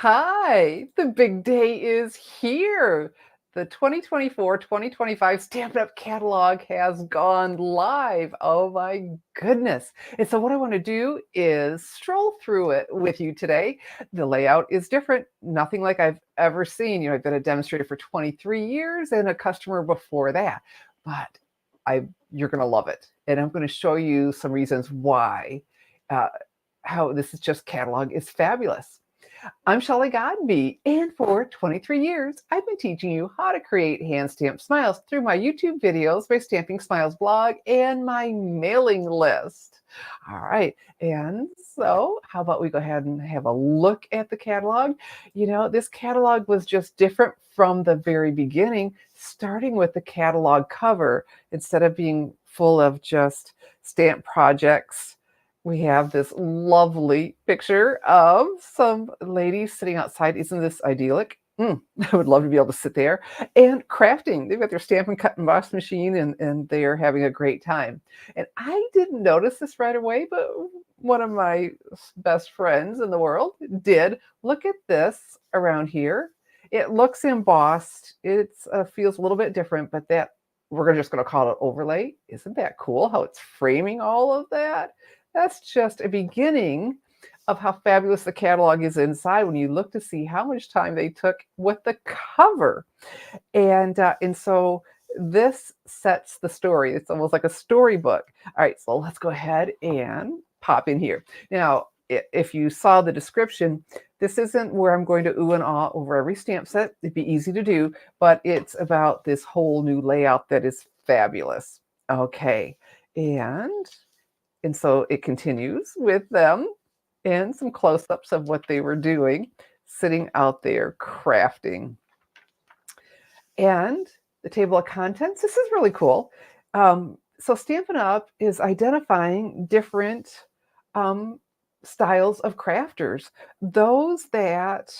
Hi, the big day is here. The 2024-2025 Stampin' Up! Catalog has gone live. Oh my goodness. And so what I want to do is stroll through it with you today. The layout is different, nothing like I've ever seen. I've been a demonstrator for 23 years and a customer before that. But you're going to love it. And I'm going to show you some reasons why uh, how this is just catalog is fabulous. I'm Shelley Godby, and for 23 years, I've been teaching you how to create hand-stamped smiles through my YouTube videos, my Stamping Smiles blog, and my mailing list. All right, and so how about we go ahead and have a look at the catalog? This catalog was just different from the very beginning, starting with the catalog cover. Instead of being full of just stamp projects, we have this lovely picture of some ladies sitting outside. Isn't this idyllic? I would love to be able to sit there and crafting. They've got their stamp and cut and emboss machine and they are having a great time. And I didn't notice this right away, but one of my best friends in the world did. Look at this around here. It looks embossed. It feels a little bit different, but that we're just going to call it overlay. Isn't that cool how it's framing all of that? That's just a beginning of how fabulous the catalog is inside when you look to see how much time they took with the cover. And so this sets the story. It's almost like a storybook. All right, so let's go ahead and pop in here. Now, if you saw the description, this isn't where I'm going to ooh and ah over every stamp set. It'd be easy to do, but it's about this whole new layout that is fabulous. Okay, and so it continues with them and some close-ups of what they were doing, sitting out there crafting. And the table of contents, this is really cool. So Stampin' Up! Is identifying different styles of crafters. Those that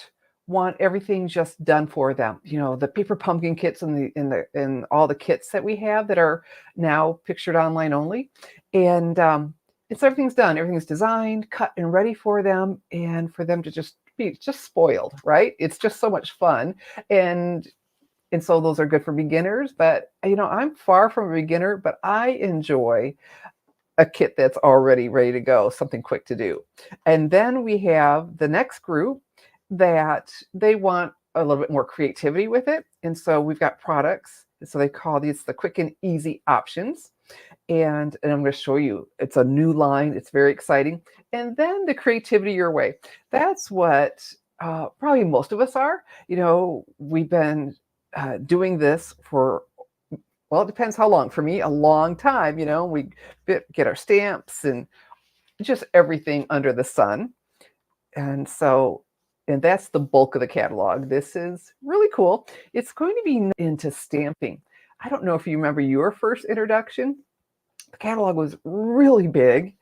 want everything just done for them. The paper pumpkin kits and all the kits that we have that are now pictured online only. And so everything's done. Everything's designed, cut, and ready for them, and for them to just be just spoiled, right? It's just so much fun. And so those are good for beginners, but I'm far from a beginner, but I enjoy a kit that's already ready to go, something quick to do. And then we have the next group that they want a little bit more creativity with it. And so we've got products. So they call these the quick and easy options. And I'm going to show you, it's a new line. It's very exciting. And then the creativity your way. That's what probably most of us are. We've been doing this for, well, it depends how long. For me, a long time. We get our stamps and just everything under the sun. And that's the bulk of the catalog. This is really cool. It's going to be into stamping. I don't know if you remember your first introduction. The catalog was really big.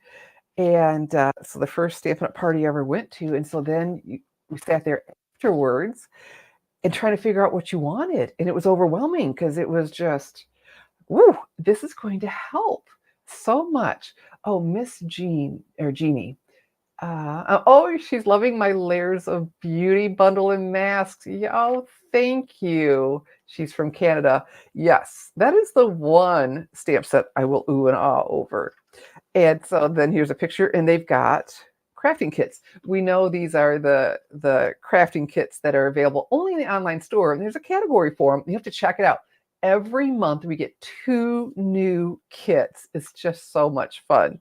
And so the first Stampin' Up! Party I ever went to. And so then we sat there afterwards and trying to figure out what you wanted. And it was overwhelming because it was just, woo, this is going to help so much. Oh, Miss Jeannie. Oh, she's loving my Layers of Beauty bundle and masks. Yeah, oh, thank you. She's from Canada. Yes, that is the one stamp set I will ooh and ah over. And so then here's a picture, and they've got crafting kits. We know these are the crafting kits that are available only in the online store, and there's a category for them. You have to check it out. Every month we get 2 new kits. It's just so much fun.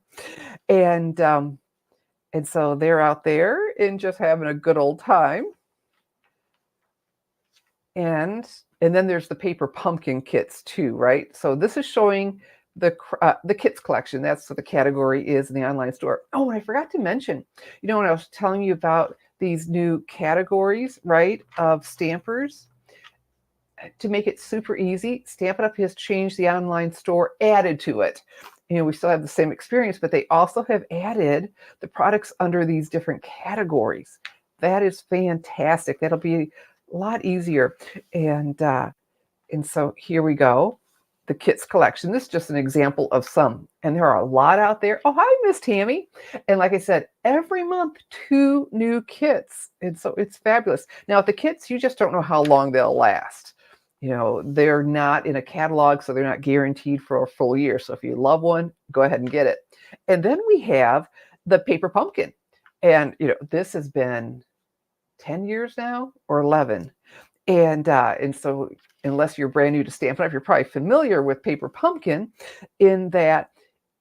And so they're out there and just having a good old time. And then there's the paper pumpkin kits too, right? So this is showing the kits collection. That's what the category is in the online store. Oh, and I forgot to mention, when I was telling you about these new categories, right, of stampers, to make it super easy, Stampin' Up! Has changed the online store, added to it. We still have the same experience, but they also have added the products under these different categories. That is fantastic. That'll be a lot easier. And so here we go. the kits collection. This is just an example of some, and there are a lot out there. Oh, hi, Miss Tammy. And like I said, every month, 2 new kits. And so it's fabulous. Now, with the kits, you just don't know how long they'll last. You know, they're not in a catalog, so they're not guaranteed for a full year. So if you love one, go ahead and get it. And then we have the paper pumpkin. And, you know, this has been 10 years now or 11. And so unless you're brand new to Stampin' Up, you're probably familiar with paper pumpkin in that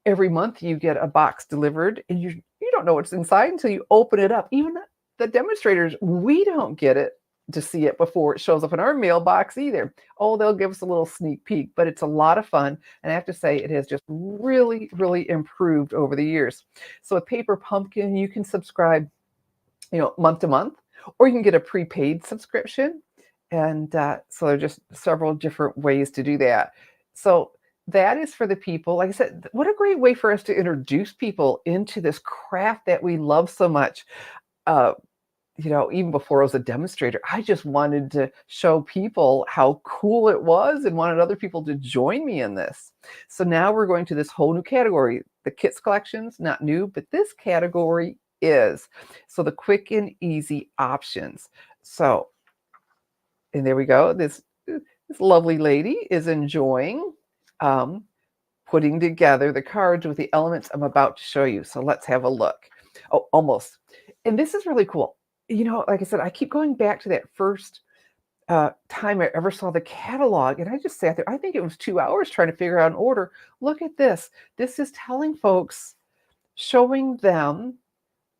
every month you get a box delivered and you don't know what's inside until you open it up. Even the demonstrators, we don't get it to see it before it shows up in our mailbox either. Oh, they'll give us a little sneak peek, but it's a lot of fun. And I have to say, it has just really, really improved over the years. So with paper pumpkin, you can subscribe, you know, month to month, or you can get a prepaid subscription. And so there are just several different ways to do that. So that is for the people. Like I said, what a great way for us to introduce people into this craft that we love so much. Uh, you know, even before I was a demonstrator, I just wanted to show people how cool it was and wanted other people to join me in this. So now we're going to this whole new category. The kits collections, not new, but this category is. So the quick and easy options. So, and there we go. This lovely lady is enjoying um, putting together the cards with the elements I'm about to show you. So let's have a look. Oh, almost. And this is really cool. You know, like I said, I keep going back to that first time I ever saw the catalog, and I just sat there. I think it was 2 hours trying to figure out an order. Look at this. This is telling folks, showing them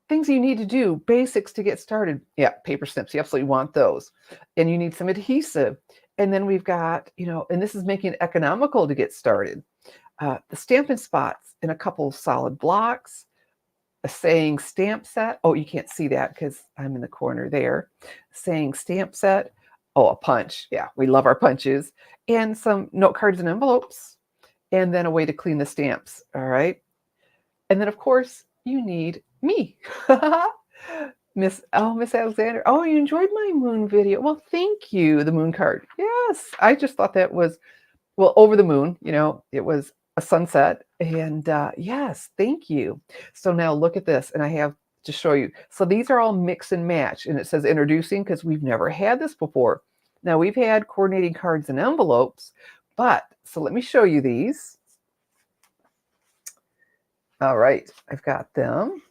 things you need to do, basics to get started. Yeah, paper snips. You absolutely want those. And you need some adhesive. And then we've got, you know, and this is making it economical to get started. The Stampin' Spots in a couple of solid blocks, a saying stamp set. Oh, you can't see that because I'm in the corner there. Saying stamp set. Oh, a punch. Yeah, we love our punches. And some note cards and envelopes. And then a way to clean the stamps. All right. And then, of course, you need me. Miss Alexander. Oh, you enjoyed my moon video. Well, thank you. The moon card. Yes. I just thought that was, well, over the moon, you know, it was a sunset. And yes, thank you. So now look at this. And I have to show you. So these are all mix and match. And it says introducing because we've never had this before. Now we've had coordinating cards and envelopes, but so let me show you these. All right, I've got them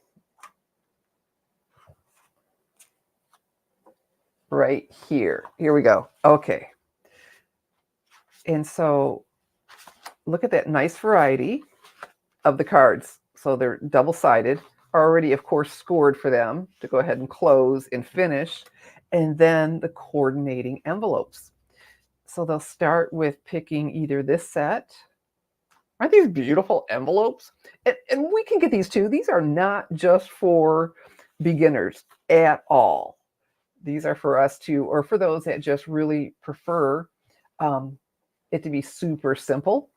right here. Here we go. Okay. And so look at that nice variety of the cards. So they're double-sided, already, of course, scored for them to go ahead and close and finish. And then the coordinating envelopes. So they'll start with picking either this set. Aren't these beautiful envelopes? And we can get these too. These are not just for beginners at all. These are for us to, or for those that just really prefer it to be super simple.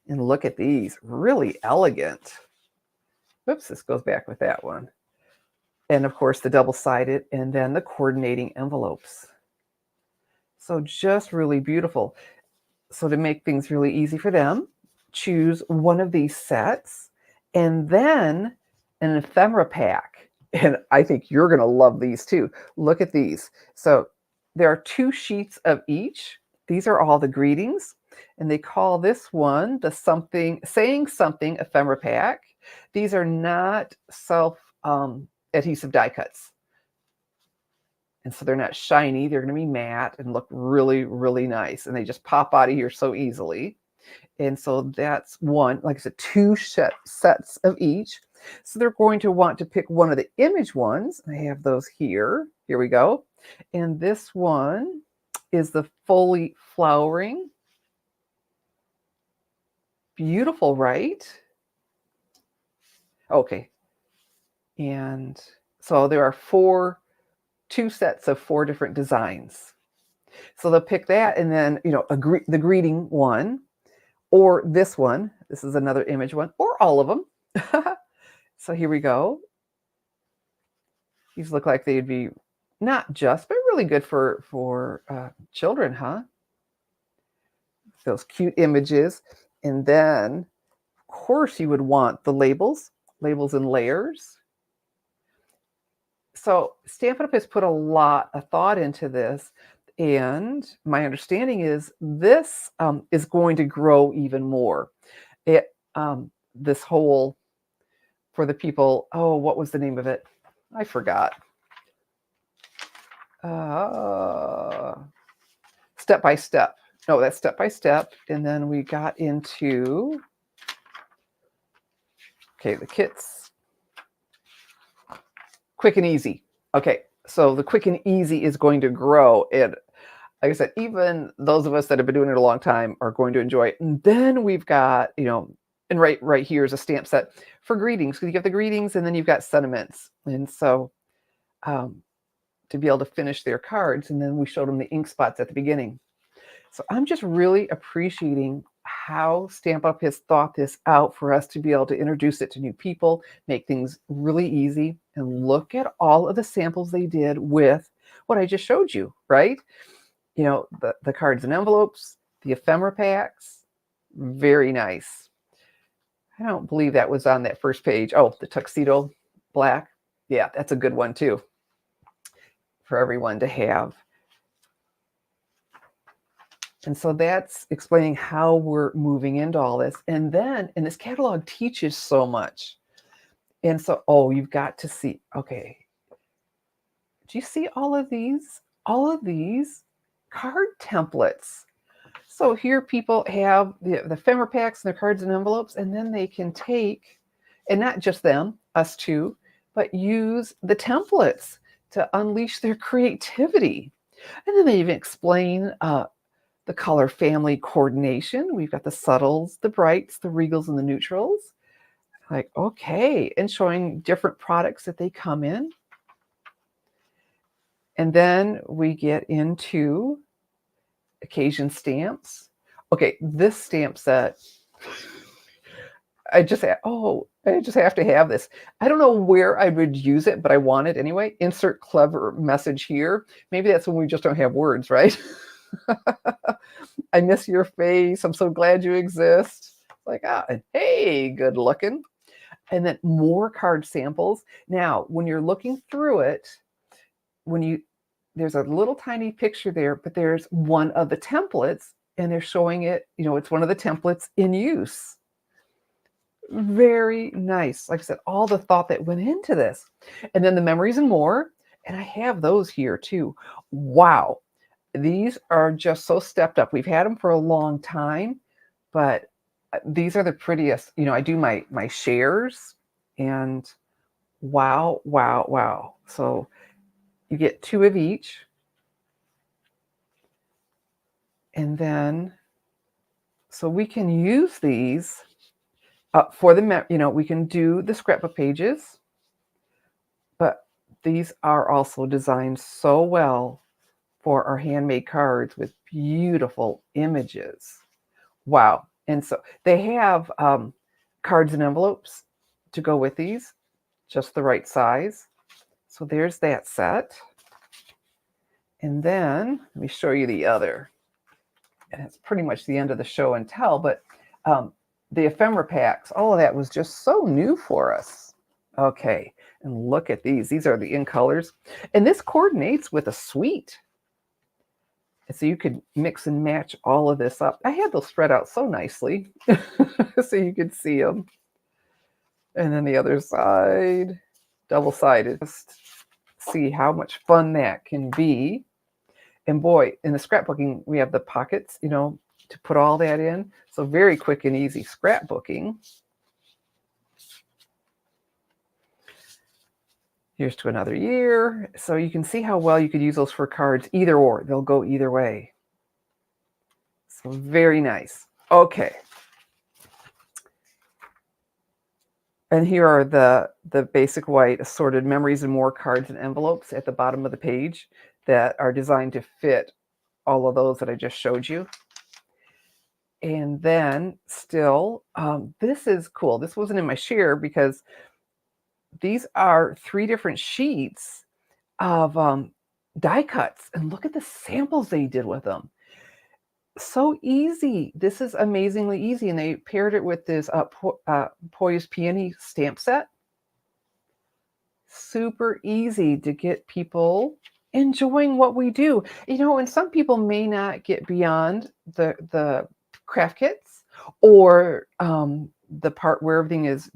And look at these, really elegant. Oops, this goes back with that one. And of course the double-sided and then the coordinating envelopes. So just really beautiful. So to make things really easy for them, choose one of these sets and then an ephemera pack. And I think you're going to love these too. Look at these. So there are 2 sheets of each. These are all the greetings. And they call this one the saying something ephemera pack. These are not self adhesive die cuts. And so they're not shiny. They're going to be matte and look really, really nice. And they just pop out of here so easily. And so that's one, like I said, 2 sets of each. So they're going to want to pick one of the image ones. I have those here. Here we go. And this one is the fully flowering. Beautiful, right? Okay. And so there are 2 sets of 4 different designs. So they'll pick that and then, you know, the greeting one, or this one. This is another image one, or all of them. So here we go. These look like they'd be not just, but really good for children, huh? those cute images. And then, of course, you would want the labels and layers. So Stampin' Up! Has put a lot of thought into this, and my understanding is this is going to grow even more. It this whole for the people. Oh, what was the name of it? I forgot. Uh, Step by Step. No, that's Step by Step, and then we got into the kits. Quick and Easy. Okay, so the Quick and Easy is going to grow, and like I said, even those of us that have been doing it a long time are going to enjoy it. And then we've got, and right here is a stamp set for greetings, because you get the greetings and then you've got sentiments. And so to be able to finish their cards, and then we showed them the ink spots at the beginning. So I'm just really appreciating how Stampin' Up! Has thought this out for us to be able to introduce it to new people, make things really easy, and look at all of the samples they did with what I just showed you, right? The cards and envelopes, the ephemera packs, very nice. I don't believe that was on that first page. Oh, the tuxedo black. Yeah, that's a good one too for everyone to have. And so that's explaining how we're moving into all this. And this catalog teaches so much. And so, you've got to see, okay. Do you see all of these? All of these card templates. So here people have the ephemera packs and their cards and envelopes, and then they can take, and not just them, us too, but use the templates to unleash their creativity. And then they even explain the color family coordination. We've got the subtles, the brights, the regals, and the neutrals. Like, okay, and showing different products that they come in. And then we get into occasion stamps. Okay, this stamp set, I just have to have this. I don't know where I would use it, but I want it anyway. Insert clever message here. Maybe that's when we just don't have words, right? I miss your face. I'm so glad you exist. Like, and hey, good looking. And then more card samples. Now, when you're looking through it, there's a little tiny picture there, but there's one of the templates, and they're showing it, it's one of the templates in use. Very nice. Like I said, all the thought that went into this. And then the memories and more, and I have those here too. Wow. These are just so stepped up. We've had them for a long time, but these are the prettiest. I do my shares, and wow, wow, wow. So you get 2 of each. And then, so we can use these for we can do the scrapbook pages, but these are also designed so well for our handmade cards with beautiful images. Wow. And so they have cards and envelopes to go with these, just the right size. So there's that set. And then let me show you the other. And it's pretty much the end of the show and tell, but the ephemera packs, all of that was just so new for us. Okay, and look at these. These are the in colors. And this coordinates with a suite. So you could mix and match all of this up. I had those spread out so nicely so you could see them. And then the other side, double-sided. Just see how much fun that can be. And boy, in the scrapbooking, we have the pockets, to put all that in. So very quick and easy scrapbooking. Here's to another year. So you can see how well you could use those for cards, either or. They'll go either way. So very nice. Okay. And here are the basic white assorted memories and more cards and envelopes at the bottom of the page that are designed to fit all of those that I just showed you. And then still, this is cool. This wasn't in my share because these are 3 different sheets of die cuts. And look at the samples they did with them. So easy. This is amazingly easy, and they paired it with this, Poised Peony stamp set. Super easy to get people enjoying what we do. And some people may not get beyond the craft kits or, the part where everything is,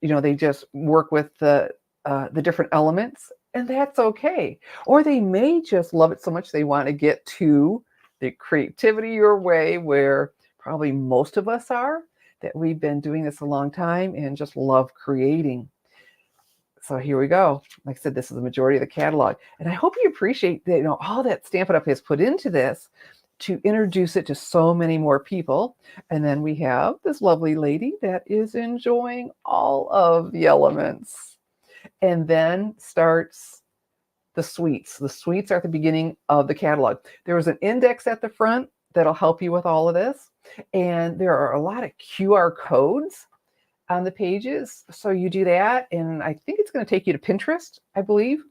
they just work with the different elements, and that's okay. Or they may just love it so much they wanna get to the creativity your way, where probably most of us are, that we've been doing this a long time and just love creating. So here we go. Like I said, this is the majority of the catalog, and I hope you appreciate that, all that Stampin' Up! Has put into this to introduce it to so many more people. And then we have this lovely lady that is enjoying all of the elements. And then starts the sweets. The sweets are at the beginning of the catalog. There was an index at the front that'll help you with all of this. And there are a lot of QR codes on the pages. So you do that, and I think it's going to take you to Pinterest, I believe,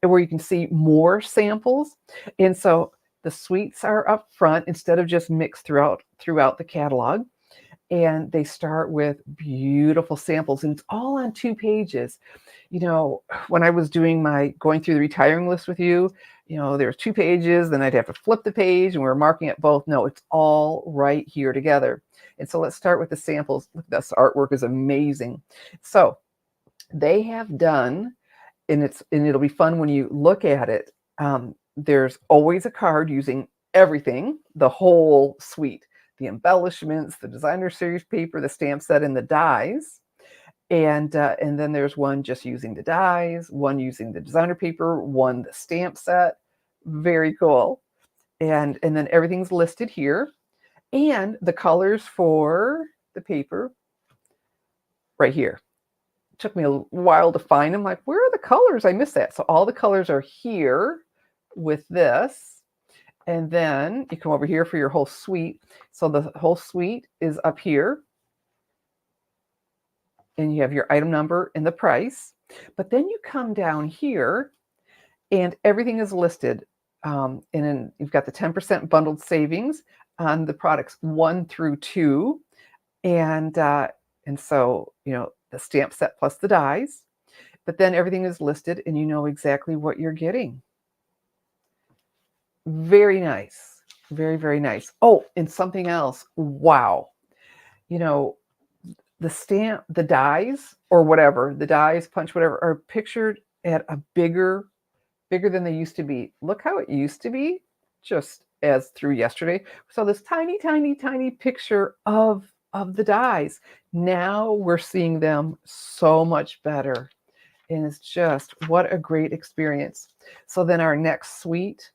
where you can see more samples. And so the sweets are up front instead of just mixed throughout the catalog. And they start with beautiful samples, and it's all on 2 pages. When I was going through the retiring list with you, there's 2 pages, then I'd have to flip the page, and we were marking it both. No, it's all right here together. And so let's start with the samples. Look, this artwork is amazing. So they have done, and it'll be fun when you look at it. There's always a card using everything, the whole suite, the embellishments, the designer series paper, the stamp set, and the dies. And then there's one just using the dies, one using the designer paper, one the stamp set. Very cool. And then everything's listed here. And the colors for the paper right here. It took me a while to find them. Like, where are the colors? I missed that. So all the colors are here with this. And then you come over here for your whole suite. So the whole suite is up here. And you have your item number and the price. But then you come down here and everything is listed. And then you've got the 10% bundled savings on the products 1 through 2. And so, the stamp set plus the dies. But then everything is listed and you know exactly what you're getting. Very nice. Very, very nice. Oh, and something else. Wow. The dies or whatever, the dies, punch, whatever, are pictured at a bigger than they used to be. Look how it used to be just as through yesterday. So this tiny, tiny, tiny picture of the dies. Now we're seeing them so much better. And it's just, what a great experience. So then our next suite.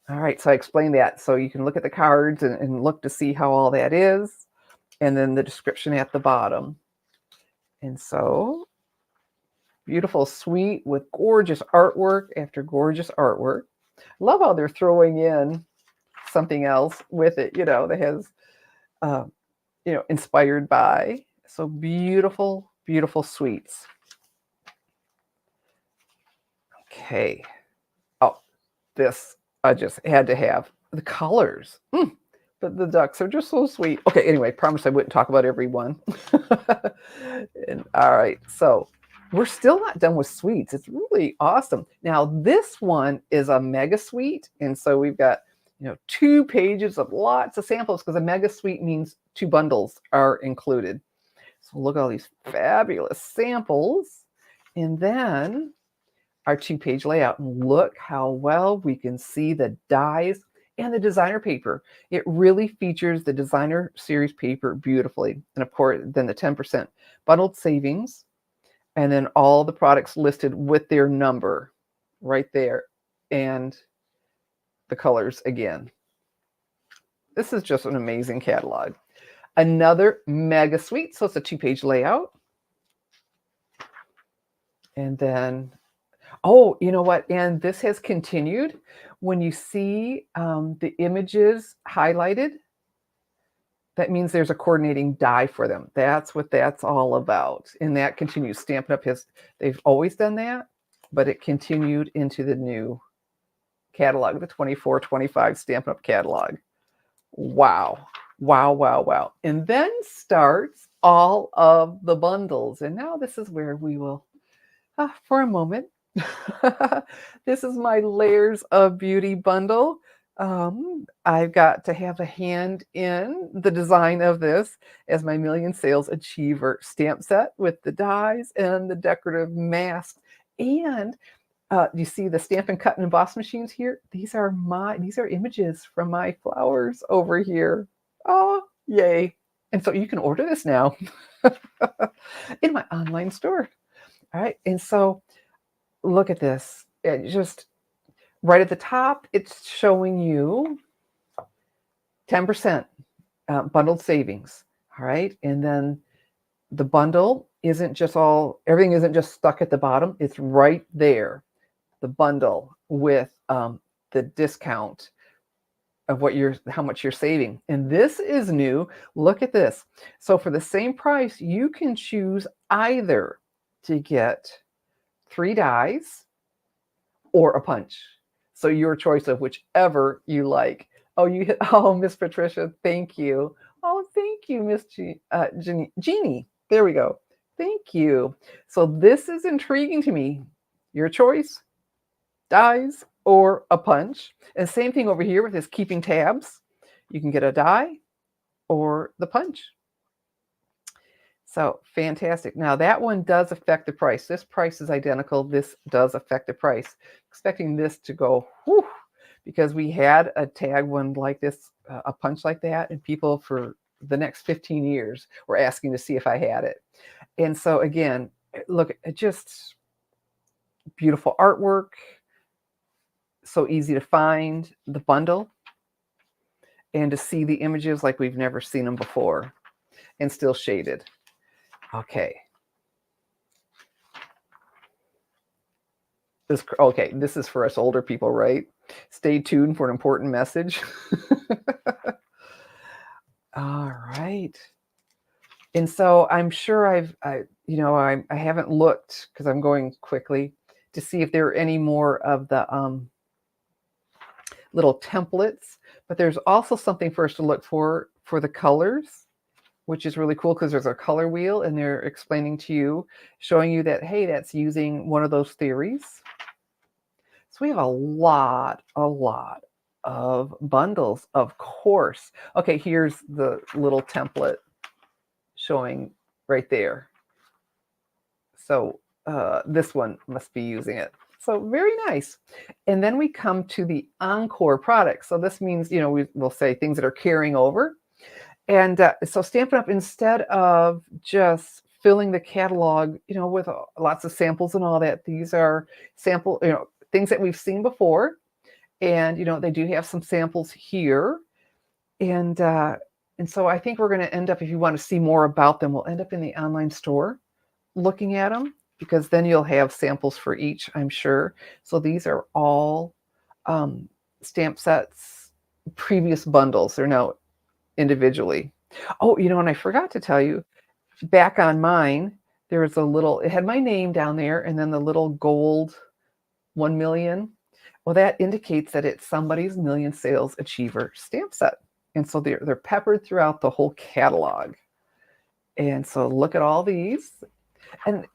All right, so I explained that. So you can look at the cards and look to see how all that is. And then the description at the bottom. And so, beautiful suite with gorgeous artwork after gorgeous artwork. Love how they're throwing in something else with it, that has, inspired by. So beautiful, beautiful suites. Okay. Oh, this I just had to have. The colors. The ducks are just so sweet. Okay, anyway, promise I wouldn't talk about every one. And all right, so we're still not done with suites. It's really awesome. Now, this one is a mega suite, and so we've got 2 pages of lots of samples, because a mega suite means 2 bundles are included. So look at all these fabulous samples, and then our 2-page layout. And look how well we can see the dies and the designer paper. It really features the designer series paper beautifully. And of course, then the 10% bundled savings, and then all the products listed with their number right there, and the colors again. This is just an amazing catalog. Another mega suite. So it's a 2-page layout. And then, oh, you know what? And this has continued. When you see the images highlighted, that means there's a coordinating die for them. That's what that's all about. And that continues. Stampin' Up! They've always done that, but it continued into the new catalog, the 24-25 Stampin' Up! Catalog. Wow. Wow, wow, wow. And then starts all of the bundles. And now this is where we will, for a moment, this is my Layers of Beauty bundle. I've got to have a hand in the design of this as my Million Sales Achiever stamp set with the dies and the decorative mask. And you see the Stampin' Cut and Emboss machines here? These are images from my flowers over here. Oh, yay. And so you can order this now in my online store. All right. And so look at this. It just right at the top, it's showing you 10% bundled savings. All right. And then the bundle isn't just everything isn't just stuck at the bottom. It's right there. The bundle with the discount of how much you're saving. And this is new. Look at this. So for the same price, you can choose either to get 3 dies or a punch. So your choice of whichever you like. Oh, Miss Patricia, thank you. Oh, thank you, Miss Jeannie. There we go. Thank you. So this is intriguing to me. Your choice, dies or a punch. And same thing over here with this keeping tabs. You can get a die or the punch. So fantastic. Now that one does affect the price. This price is identical. This does affect the price. Expecting this to go, whew, because we had a tag one like this, a punch like that, and people for the next 15 years were asking to see if I had it. And so again, look, just beautiful artwork. So easy to find the bundle and to see the images like we've never seen them before and still shaded. Okay. This is for us older people, right? Stay tuned for an important message. All right. And so I'm sure I haven't looked because I'm going quickly to see if there are any more of the little templates, but there's also something for us to look for the colors, which is really cool because there's a color wheel and they're explaining to you, showing you that, hey, that's using one of those theories. So we have a lot of bundles, of course. Okay, here's the little template showing right there. So this one must be using it. So very nice. And then we come to the Encore products. So this means, we'll say things that are carrying over. And so Stampin' Up, instead of just filling the catalog, with lots of samples and all that, these are things that we've seen before. And, they do have some samples here. And so I think we're going to end up, if you want to see more about them, we'll end up in the online store looking at them, because then you'll have samples for each, I'm sure. So these are all stamp sets, previous bundles. They're now individually. Oh, and I forgot to tell you, back on mine, there was it had my name down there and then the little gold 1 million. Well, that indicates that it's somebody's Million Sales Achiever stamp set. And so they're peppered throughout the whole catalog. And so look at all these. And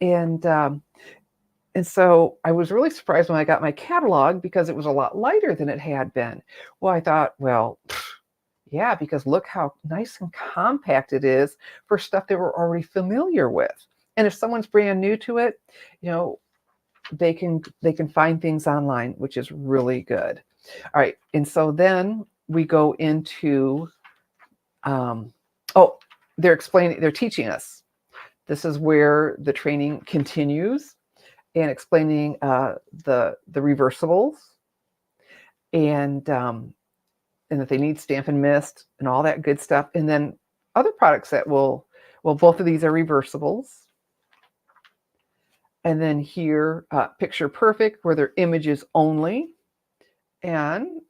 so I was really surprised when I got my catalog because it was a lot lighter than it had been. Well, I thought, well, yeah, because look how nice and compact it is for stuff that we're already familiar with. And if someone's brand new to it, they can find things online, which is really good. All right, and so then we go into they're teaching us. This is where the training continues and explaining the reversibles and that they need Stampin' Mist and all that good stuff. And then other products that both of these are reversibles. And then here, Picture Perfect, where they're images only. And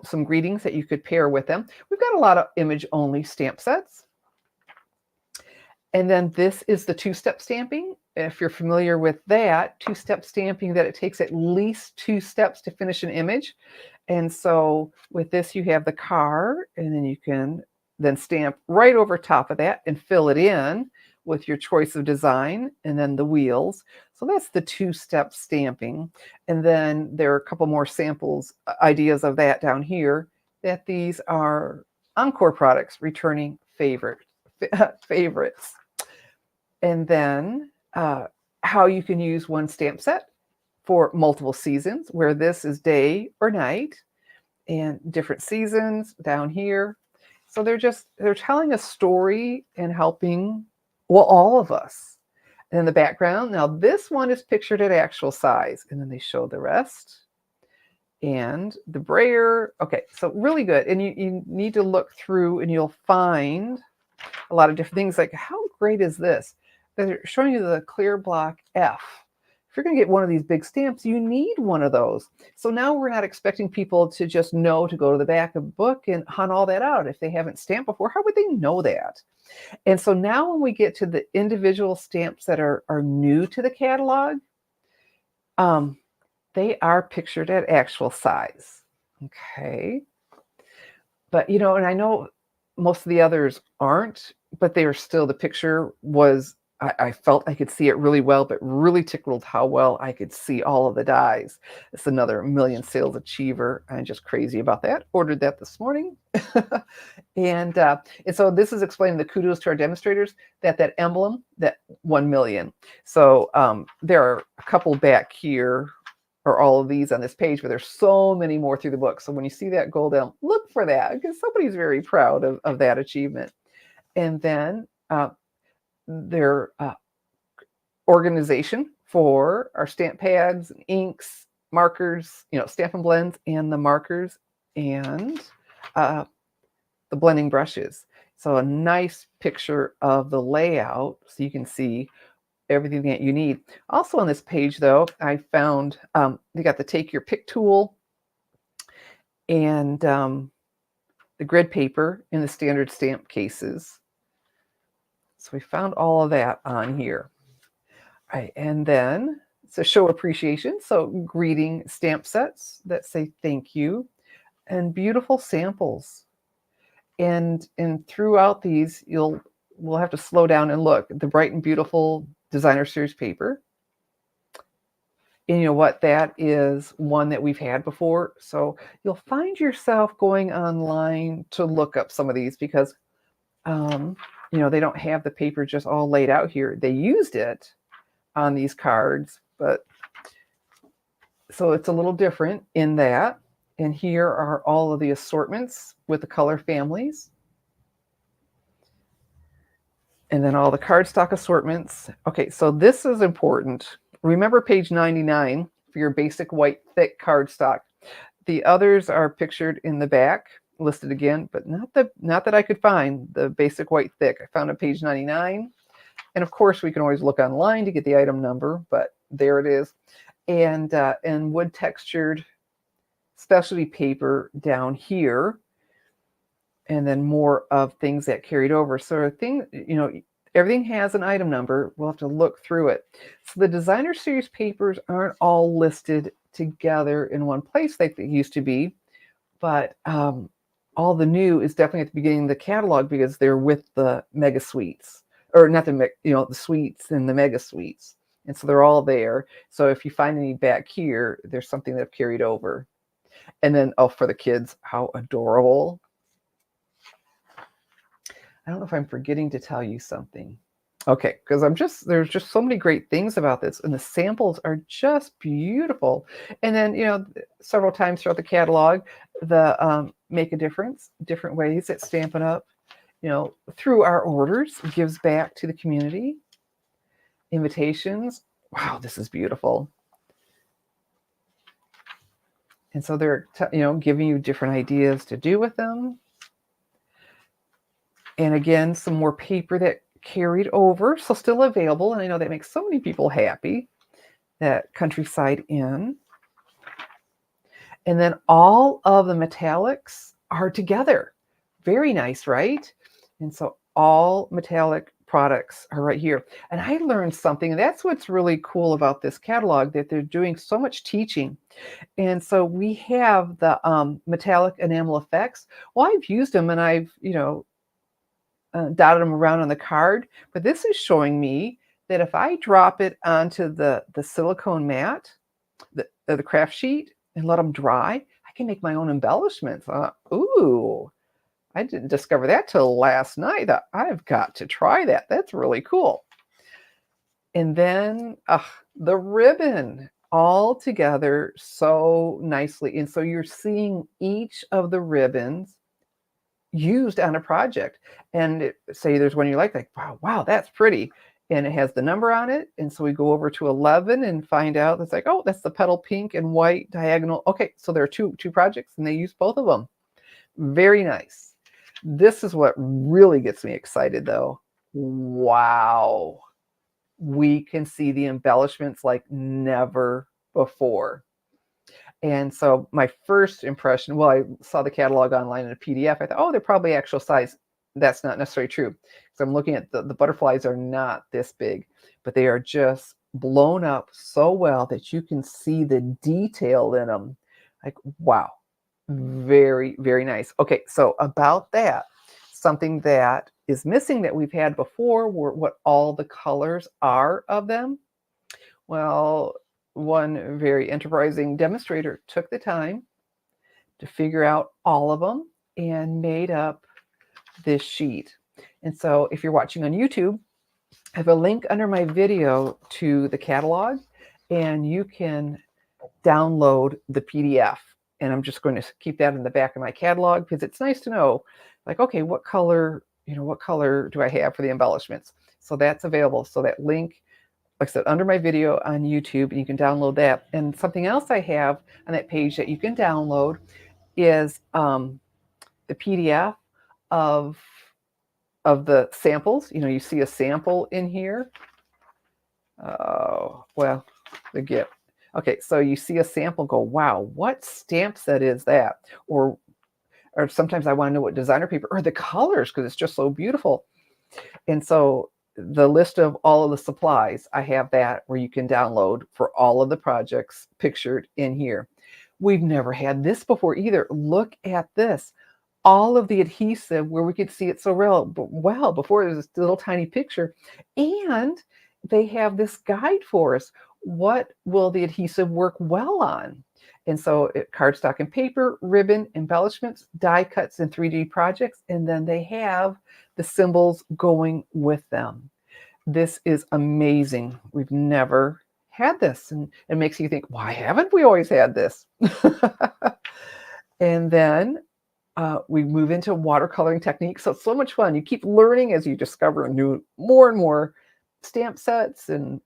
some greetings that you could pair with them. We've got a lot of image only stamp sets. And then this is the two-step stamping. If you're familiar with that, two-step stamping, that it takes at least 2 steps to finish an image. And so with this, you have the car, and then you can then stamp right over top of that and fill it in with your choice of design and then the wheels. So that's the two-step stamping. And then there are a couple more samples, ideas of that down here, that these are Encore products, returning favorites. And then how you can use one stamp set for multiple seasons, where this is day or night, and different seasons down here. So they're telling a story and helping, well, all of us. And in the background, now this one is pictured at actual size, and then they show the rest. And the brayer, okay, so really good. And you need to look through and you'll find a lot of different things. Like, how great is this? They're showing you the clear block F. If you're going to get one of these big stamps, you need one of those. So now we're not expecting people to just know to go to the back of the book and hunt all that out. If they haven't stamped before, how would they know that? And so now when we get to the individual stamps that are new to the catalog, they are pictured at actual size. Okay. But, and I know most of the others aren't, but they are still, the picture was, I felt I could see it really well, but really tickled how well I could see all of the dies. It's another million sales achiever. I'm just crazy about that. Ordered that this morning. And so this is explaining the kudos to our demonstrators, that emblem, that 1 million. So there are a couple back here, or all of these on this page, but there's so many more through the book. So when you see that gold elm, look for that, because somebody's very proud of that achievement. And then their organization for our stamp pads, inks, markers, Stampin' Blends, and the markers, and the blending brushes. So a nice picture of the layout, so you can see everything that you need. Also on this page, though, I found you got the take your pick tool and the grid paper in the standard stamp cases. So we found all of that on here. All right, and then it's a show appreciation. So greeting stamp sets that say thank you, and beautiful samples. And throughout these, we'll have to slow down and look. The bright and beautiful designer series paper. And you know what? That is one that we've had before. So you'll find yourself going online to look up some of these, because they don't have the paper just all laid out here. They used it on these cards, but so it's a little different in that. And here are all of the assortments with the color families. And then all the cardstock assortments. Okay, so this is important. Remember page 99 for your basic white thick cardstock. The others are pictured in the back, listed again, but not that I could find the basic white thick. I found on page 99. And of course, we can always look online to get the item number, but there it is. And wood textured specialty paper down here. And then more of things that carried over. So everything has an item number. We'll have to look through it. So the designer series papers aren't all listed together in one place like they used to be, but all the new is definitely at the beginning of the catalog, because they're with the mega suites, or not the suites and the mega suites. And so they're all there. So if you find any back here, there's something that I've carried over. And then, for the kids, how adorable. I don't know if I'm forgetting to tell you something. Okay, because there's just so many great things about this, and the samples are just beautiful. And then, several times throughout the catalog, the make a difference, different ways that Stampin' Up, through our orders, gives back to the community. Invitations. Wow, this is beautiful. And so they're, giving you different ideas to do with them. And again, some more paper that carried over, so still available. And I know that makes so many people happy. That Countryside Inn. And then all of the metallics are together. Very nice, right? And so all metallic products are right here. And I learned something, and that's what's really cool about this catalog, that they're doing so much teaching. And so we have the metallic enamel effects. Well, I've used them and I've, dotted them around on the card, but this is showing me that if I drop it onto the silicone mat, the craft sheet, and let them dry, I can make my own embellishments. Ooh, I didn't discover that till last night. I've got to try that. That's really cool. And then the ribbon all together so nicely. And so you're seeing each of the ribbons used on a project. And say there's one you like, wow, that's pretty. And it has the number on it. And so we go over to 11 and find out it's like, oh, that's the petal pink and white diagonal. Okay, so there are two projects and they use both of them. Very nice. This is what really gets me excited though. Wow. We can see the embellishments like never before. And so my first impression, well, I saw the catalog online in a PDF. I thought, oh, they're probably actual size. That's not necessarily true. So I'm looking at the butterflies are not this big, but they are just blown up so well that you can see the detail in them. Like, wow, very, very nice. Okay, so about that, something that is missing that we've had before were what all the colors are of them. Well, one very enterprising demonstrator took the time to figure out all of them and made up this sheet. And so if you're watching on YouTube, I have a link under my video to the catalog, and you can download the PDF. And I'm just going to keep that in the back of my catalog because it's nice to know, like, okay, what color do I have for the embellishments? So that's available. So that link, like I said, under my video on YouTube, and you can download that. And something else I have on that page that you can download is the PDF of the samples. You see a sample in here. Oh, well, the gift. Okay, so you see a sample, go, wow, what stamp set is that? Or sometimes I want to know what designer paper, or the colors, because it's just so beautiful. And so the list of all of the supplies, I have that where you can download for all of the projects pictured in here. We've never had this before either. Look at this. All of the adhesive where we could see it so well before there's this little tiny picture. And they have this guide for us. What will the adhesive work well on? And so cardstock and paper, ribbon, embellishments, die cuts, and 3D projects. And then they have the symbols going with them. This is amazing. We've never had this. And it makes you think, why haven't we always had this? And then we move into watercoloring techniques. So it's so much fun. You keep learning as you discover more and more stamp sets and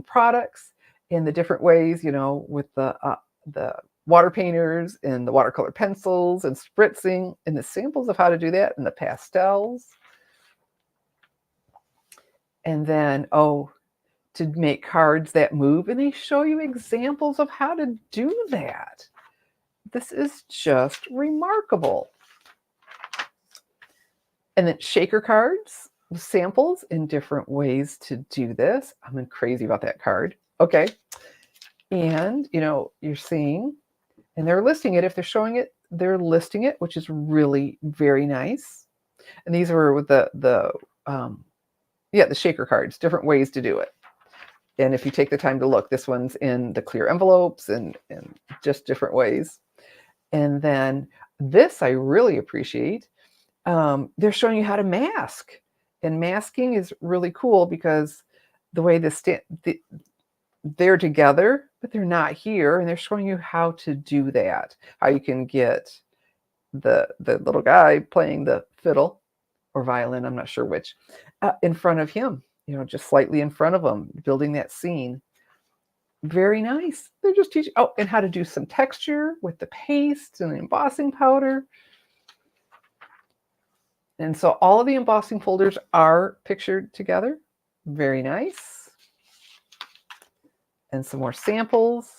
products in the different ways, with the water painters and the watercolor pencils and spritzing and the samples of how to do that and the pastels. And then, to make cards that move. And they show you examples of how to do that. This is just remarkable. And then shaker cards, samples in different ways to do this. I'm crazy about that card. Okay. And, you're seeing, and they're listing it. If they're showing it, they're listing it, which is really very nice. And these were with the shaker cards, different ways to do it. And if you take the time to look, this one's in the clear envelopes and just different ways. And then this I really appreciate. They're showing you how to mask. And masking is really cool because the way they're together, but they're not here. And they're showing you how to do that. How you can get the little guy playing the fiddle or violin, I'm not sure which, in front of him, just slightly in front of him, building that scene. Very nice. They're just teaching, and how to do some texture with the paste and the embossing powder. And so all of the embossing folders are pictured together. Very nice. And some more samples.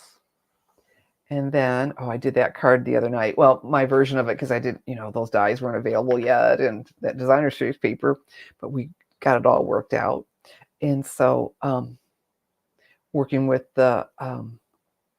And then, I did that card the other night. Well, my version of it, because I did, those dies weren't available yet, and that designer series paper. But we got it all worked out. And so, working with the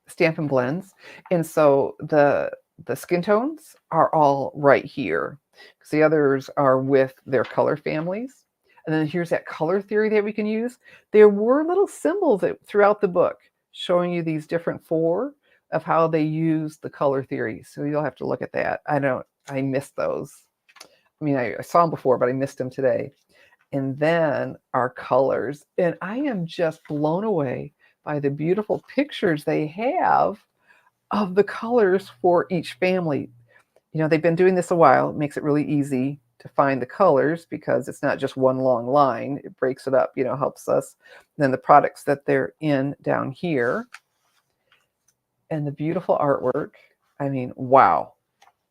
Stampin' Blends, and so the skin tones are all right here, because the others are with their color families. And then here's that color theory that we can use. There were little symbols that throughout the book showing you these different four of how they use the color theory. So you'll have to look at that. I missed those. I mean, I saw them before, but I missed them today. And then our colors. And I am just blown away by the beautiful pictures they have of the colors for each family. You know, they've been doing this a while. It makes it really easy to find the colors because it's not just one long line. It breaks it up, helps us. Then the products that they're in down here and the beautiful artwork. I mean, wow.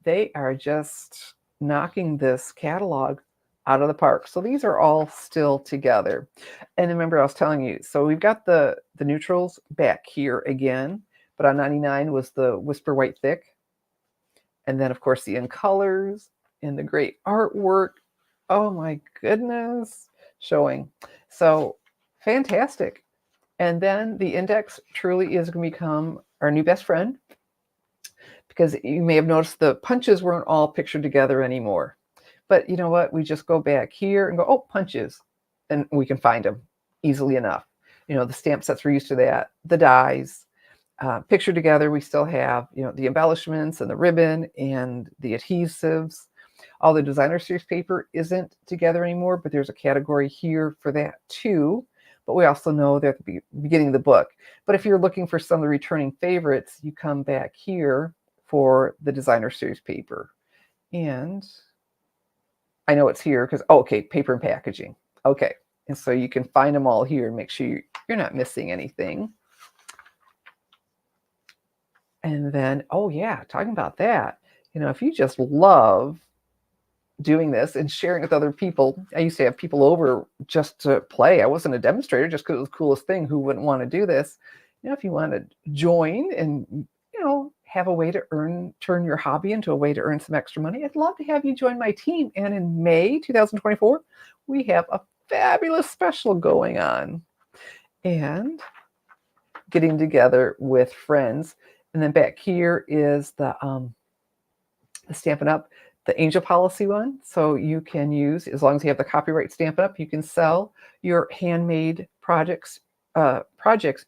They are just knocking this catalog out of the park. So these are all still together. And remember, I was telling you, so we've got the neutrals back here again, but on 99 was the Whisper White Thick. And then, of course, the in colors and the great artwork. Oh my goodness, showing. So fantastic. And then the index truly is going to become our new best friend, because you may have noticed the punches weren't all pictured together anymore. But you know what? We just go back here and go, oh, punches, and we can find them easily enough. The stamp sets, we're used to that. The dies, pictured together, we still have, the embellishments and the ribbon and the adhesives. All the designer series paper isn't together anymore, but there's a category here for that too. But we also know they're at the beginning of the book. But if you're looking for some of the returning favorites, you come back here for the designer series paper. And I know it's here because, okay, paper and packaging. Okay. And so you can find them all here and make sure you're not missing anything. And then, oh yeah, talking about that, if you just love doing this and sharing with other people. I used to have people over just to play. I wasn't a demonstrator just because it was the coolest thing. Who wouldn't want to do this? If you want to join and, have a way to turn your hobby into a way to earn some extra money, I'd love to have you join my team. And in May 2024, we have a fabulous special going on. And getting together with friends. And then back here is the Stampin' Up, the Angel Policy one. So you can use, as long as you have the copyright Stampin' Up, you can sell your handmade projects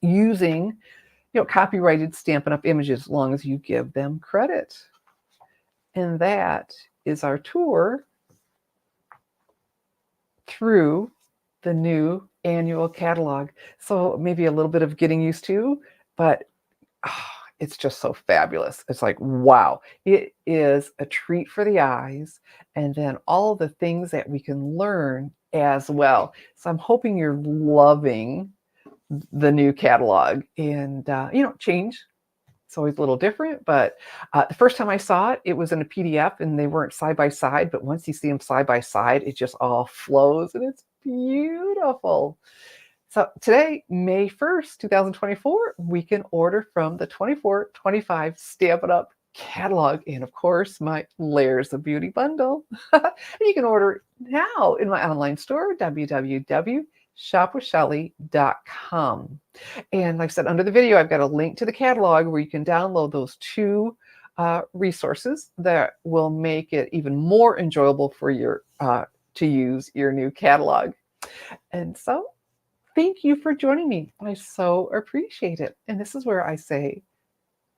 using, copyrighted Stampin' Up images, as long as you give them credit. And that is our tour through the new annual catalog. So maybe a little bit of getting used to, but it's just so fabulous. It's like, wow, it is a treat for the eyes. And then all the things that we can learn as well. So I'm hoping you're loving the new catalog and, change. It's always a little different, but the first time I saw it, it was in a PDF and they weren't side by side. But once you see them side by side, it just all flows and it's beautiful. So today, May 1st, 2024, we can order from the 24-25 Stampin' Up catalog. And of course, my Layers of Beauty bundle. You can order now in my online store, www.shopwithshelly.com. And like I said, under the video, I've got a link to the catalog where you can download those two resources that will make it even more enjoyable for your to use your new catalog. And so, thank you for joining me. I so appreciate it. And this is where I say,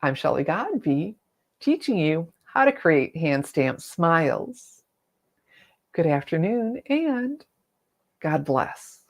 I'm Shelly Godby, teaching you how to create hand stamped smiles. Good afternoon and God bless.